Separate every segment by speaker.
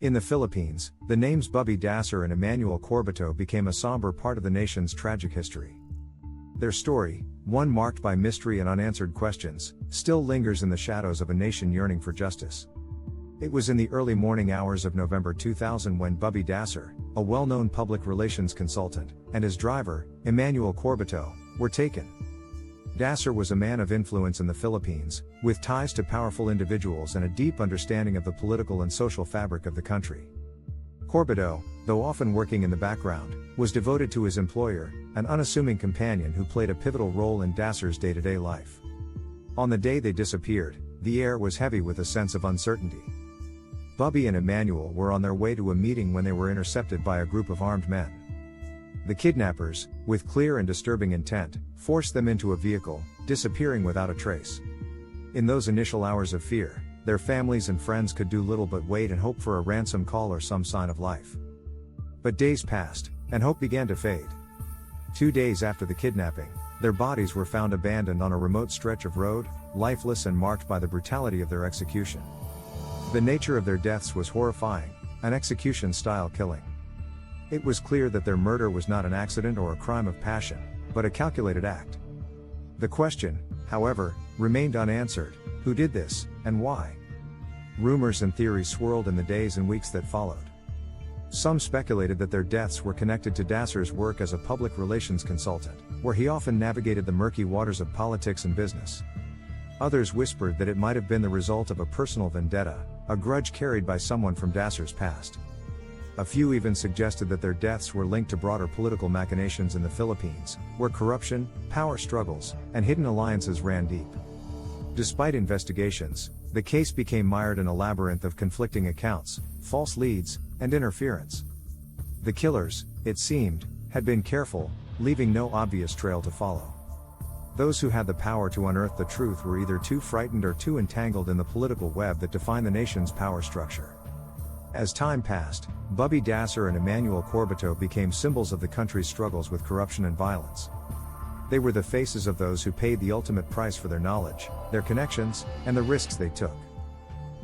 Speaker 1: In the Philippines, the names Bubby Dacer and Emmanuel Corbito became a somber part of the nation's tragic history. Their story, one marked by mystery and unanswered questions, still lingers in the shadows of a nation yearning for justice. It was in the early morning hours of November 2000 when Bubby Dacer, a well-known public relations consultant, and his driver, Emmanuel Corbito, were taken. Dacer was a man of influence in the Philippines, with ties to powerful individuals and a deep understanding of the political and social fabric of the country. Corbito, though often working in the background, was devoted to his employer, an unassuming companion who played a pivotal role in Dacer's day-to-day life. On the day they disappeared, the air was heavy with a sense of uncertainty. Bubby and Emmanuel were on their way to a meeting when they were intercepted by a group of armed men. The kidnappers, with clear and disturbing intent, forced them into a vehicle, disappearing without a trace. In those initial hours of fear, their families and friends could do little but wait and hope for a ransom call or some sign of life. But days passed, and hope began to fade. 2 days after the kidnapping, their bodies were found abandoned on a remote stretch of road, lifeless and marked by the brutality of their execution. The nature of their deaths was horrifying, an execution-style killing. It was clear that their murder was not an accident or a crime of passion, but a calculated act. The question, however, remained unanswered: who did this, and why? Rumors and theories swirled in the days and weeks that followed. Some speculated that their deaths were connected to Dacer's work as a public relations consultant, where he often navigated the murky waters of politics and business. Others whispered that it might have been the result of a personal vendetta, a grudge carried by someone from Dacer's past. A few even suggested that their deaths were linked to broader political machinations in the Philippines, where corruption, power struggles, and hidden alliances ran deep. Despite investigations, the case became mired in a labyrinth of conflicting accounts, false leads, and interference. The killers, it seemed, had been careful, leaving no obvious trail to follow. Those who had the power to unearth the truth were either too frightened or too entangled in the political web that defined the nation's power structure. As time passed, Bubby Dacer and Emmanuel Corbito became symbols of the country's struggles with corruption and violence. They were the faces of those who paid the ultimate price for their knowledge, their connections, and the risks they took.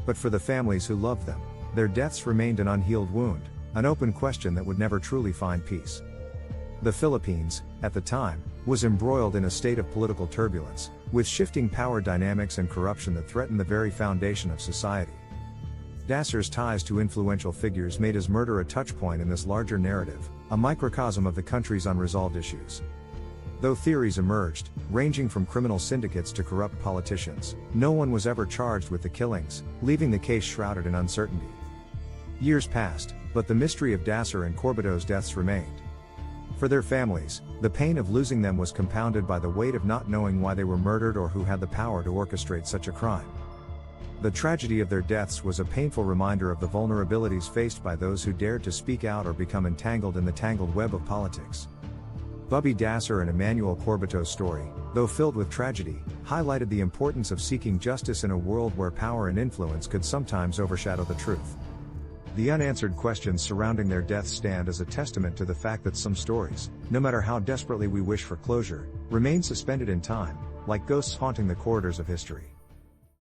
Speaker 1: But for the families who loved them, their deaths remained an unhealed wound, an open question that would never truly find peace. The Philippines, at the time, was embroiled in a state of political turbulence, with shifting power dynamics and corruption that threatened the very foundation of society. Dacer's ties to influential figures made his murder a touchpoint in this larger narrative, a microcosm of the country's unresolved issues. Though theories emerged, ranging from criminal syndicates to corrupt politicians, no one was ever charged with the killings, leaving the case shrouded in uncertainty. Years passed, but the mystery of Dacer and Corbito's deaths remained. For their families, the pain of losing them was compounded by the weight of not knowing why they were murdered or who had the power to orchestrate such a crime. The tragedy of their deaths was a painful reminder of the vulnerabilities faced by those who dared to speak out or become entangled in the tangled web of politics. Bubby Dacer and Emmanuel Corbito's story, though filled with tragedy, highlighted the importance of seeking justice in a world where power and influence could sometimes overshadow the truth. The unanswered questions surrounding their deaths stand as a testament to the fact that some stories, no matter how desperately we wish for closure, remain suspended in time, like ghosts haunting the corridors of history.